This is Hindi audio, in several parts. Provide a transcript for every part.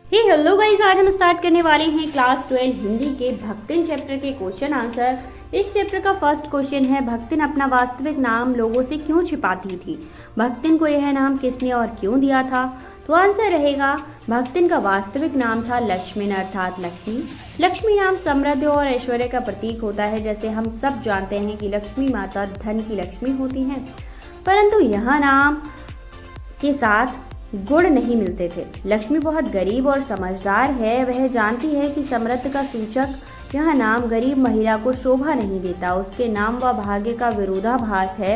हेलो गाइस, आज हम स्टार्ट करने वाले हैं क्लास 12 हिंदी के भक्तिन चैप्टर के क्वेश्चन आंसर। इस चैप्टर का फर्स्ट क्वेश्चन है, भक्तिन अपना वास्तविक नाम लोगों से क्यों छिपाती थी? भक्तिन को यह नाम किसने और क्यों दिया था? तो आंसर रहेगा, भक्तिन का वास्तविक नाम था लक्ष्मी अर्थात लक्ष्मी। लक्ष्मी नाम समृद्धि और ऐश्वर्य का प्रतीक होता है। जैसे हम सब जानते हैं कि लक्ष्मी माता धन की लक्ष्मी होती हैं, परंतु यह नाम के साथ गुण नहीं मिलते थे। लक्ष्मी बहुत गरीब और समझदार है। वह जानती है कि समृद्धि का सूचक यह नाम गरीब महिला को शोभा नहीं देता। उसके नाम व भाग्य का विरोधाभास है।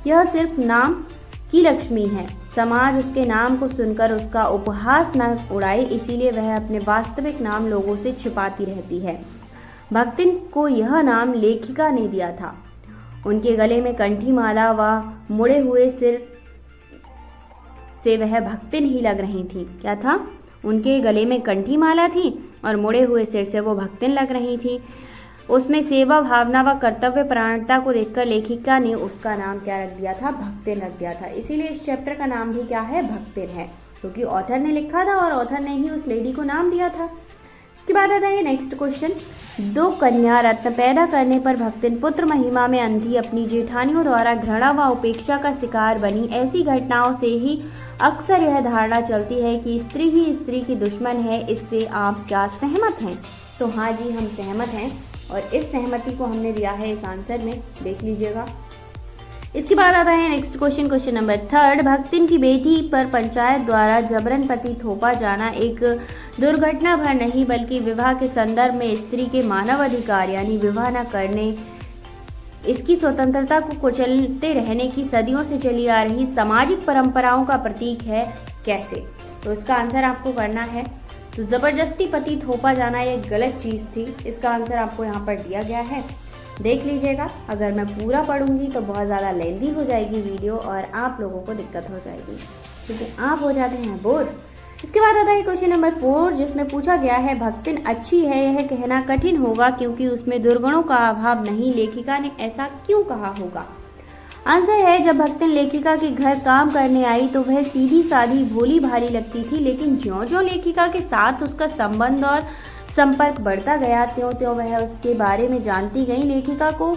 यह सिर्फ नाम की लक्ष्मी है। समाज उसके नाम को सुनकर उसका उपहास न उड़ाए, इसीलिए वह अपने वास्तविक नाम लोगों से छिपाती रहती है। भक्तिन को यह नाम लेखिका ने दिया था। उनके गले में कंठी माला व मुड़े हुए सिर से वह भक्तिन ही लग रही थी। क्या था? उनके गले में कंठी माला थी और मुड़े हुए सिर से वो भक्तिन लग रही थी। उसमें सेवा भावना व कर्तव्य परायणता को देखकर लेखिका ने उसका नाम क्या रख दिया था? भक्तिन रख दिया था। इसीलिए इस चैप्टर का नाम भी क्या है? भक्तिन है, क्योंकि ऑथर ने लिखा था और ऑथर ने ही उस लेडी को नाम दिया था। इसके बाद आता है नेक्स्ट क्वेश्चन, 2 कन्या रत्न पैदा करने पर भक्तिन पुत्र महिमा में अंधी अपनी जेठानियों द्वारा घृणा व उपेक्षा का शिकार बनी। ऐसी घटनाओं से ही अक्सर यह धारणा चलती है कि स्त्री ही स्त्री की दुश्मन है। इससे आप क्या सहमत हैं? तो हाँ जी, हम सहमत हैं और इस सहमति को हमने दिया है इस आंसर में, देख लीजिएगा। इसके बाद आता है नेक्स्ट क्वेश्चन, क्वेश्चन नंबर 3, भक्तिन की बेटी पर पंचायत द्वारा जबरन पति थोपा जाना एक दुर्घटना भर नहीं बल्कि विवाह के संदर्भ में स्त्री के मानव अधिकार यानी विवाह न करने, इसकी स्वतंत्रता को कुचलते रहने की सदियों से चली आ रही सामाजिक परंपराओं का प्रतीक है। कैसे? तो इसका आंसर आपको करना है। तो जबरदस्ती पति थोपा जाना एक गलत चीज़ थी। इसका आंसर आपको यहाँ पर दिया गया है, देख लीजिएगा। अगर मैं पूरा पढ़ूंगी तो बहुत ज़्यादा लेंदी हो जाएगी वीडियो और आप लोगों को दिक्कत हो जाएगी, क्योंकि आप हो जाते हैं बोर। इसके बाद आता है क्वेश्चन नंबर 4, जिसमें पूछा गया है, भक्तिन अच्छी है यह कहना कठिन होगा क्योंकि उसमें दुर्गुणों का अभाव नहीं। लेखिका ने ऐसा क्यों कहा होगा? आंसर है, जब भक्तिन लेखिका के घर काम करने आई तो वह सीधी सादी भोली भाली लगती थी, लेकिन ज्यों-ज्यों लेखिका के साथ उसका संबंध और संपर्क बढ़ता गया त्यों-त्यों वह उसके बारे में जानती गई। लेखिका को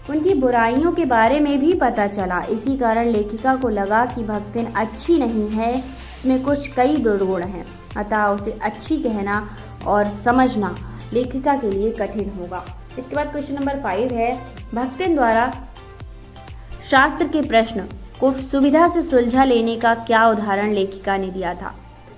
उनकी बुराइयों के बारे में भी पता चला। इसी कारण लेखिका को लगा कि भक्तिन अच्छी नहीं है, इसमें कुछ कई दुर्गुण हैं, अतः उसे अच्छी कहना और समझना लेखिका के लिए कठिन होगा। इसके बाद क्वेश्चन नंबर 5 है, भक्तिन द्वारा शास्त्र के प्रश्न को सुविधा से सुलझा लेने का क्या उदाहरण लेखिका ने दिया था?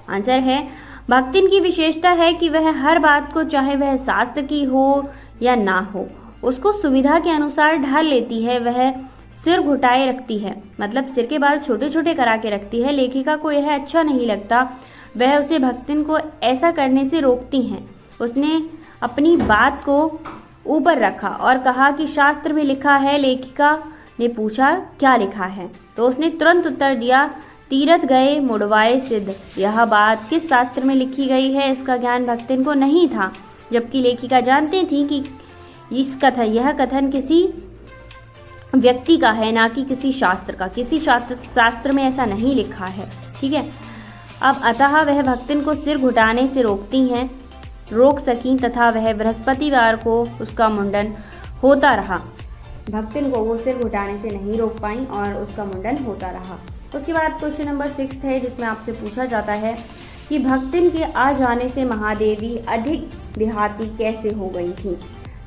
आंसर है, भक्तिन की विशेषता है कि वह हर बात को, चाहे वह शास्त्र की हो या ना हो, उसको सुविधा के अनुसार ढाल लेती है। वह सिर घुटाए रखती है, मतलब सिर के बाल छोटे छोटे करा के रखती है। लेखिका को यह अच्छा नहीं लगता। वह उसे भक्तिन को ऐसा करने से रोकती हैं। उसने अपनी बात को ऊपर रखा और कहा कि शास्त्र में लिखा है। लेखिका ने पूछा क्या लिखा है, तो उसने तुरंत उत्तर दिया, तीरथ गए मुड़वाए सिद्ध। यह बात किस शास्त्र में लिखी गई है, इसका ज्ञान भक्तिन को नहीं था, जबकि लेखिका जानती थी कि यह कथन किसी व्यक्ति का है, ना कि किसी शास्त्र का। किसी शास्त्र में ऐसा नहीं लिखा है, ठीक है। अब अतः वह भक्तिन को सिर घुटाने से रोक सकी तथा वह बृहस्पतिवार को उसका मुंडन होता रहा। भक्तिन को वो सिर घुटाने से नहीं रोक पाई और उसका मुंडन होता रहा। उसके बाद क्वेश्चन नंबर 6 है, जिसमें आपसे पूछा जाता है कि भक्तिन के आ जाने से महादेवी अधिक देहाती कैसे हो गई थी?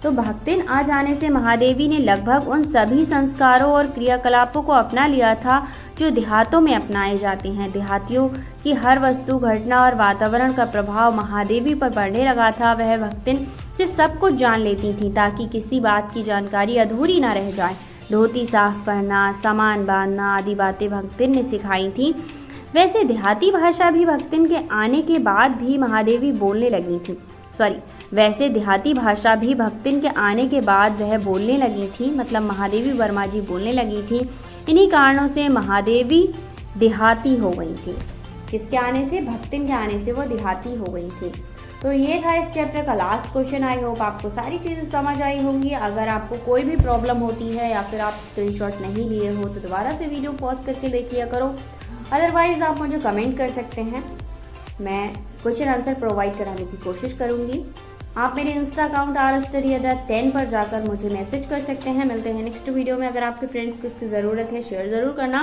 तो भक्तिन आ जाने से महादेवी ने लगभग उन सभी संस्कारों और क्रियाकलापों को अपना लिया था जो देहातों में अपनाए जाते हैं। देहातियों की हर वस्तु, घटना और वातावरण का प्रभाव महादेवी पर पड़ने लगा था। वह भक्तिन से सब कुछ जान लेती थी ताकि किसी बात की जानकारी अधूरी न रह जाए। धोती साफ पहनना, सामान बांधना आदि बातें भक्तिन ने सिखाई थी। वैसे देहाती भाषा भी भक्तिन के आने के बाद भी महादेवी बोलने लगी थी। वैसे देहाती भाषा भी भक्तिन के आने के बाद वह बोलने लगी थी, मतलब महादेवी वर्मा जी बोलने लगी थी। इन्हीं कारणों से महादेवी देहाती हो गई थी। किसके आने से? भक्तिन के आने से वो देहाती हो गई थी। तो ये था इस चैप्टर का लास्ट क्वेश्चन। आई होप आपको सारी चीज़ें समझ आई होंगी। अगर आपको कोई भी प्रॉब्लम होती है या फिर आप स्क्रीनशॉट नहीं लिए हो तो दोबारा से वीडियो पॉज करके देख लिया करो। अदरवाइज़ आप मुझे कमेंट कर सकते हैं, मैं क्वेश्चन आंसर प्रोवाइड कराने की कोशिश करूंगी। आप मेरे इंस्टा अकाउंट rstudy10 पर जाकर मुझे मैसेज कर सकते हैं। मिलते हैं नेक्स्ट वीडियो में। अगर आपके फ्रेंड्स को इसकी ज़रूरत है शेयर ज़रूर करना।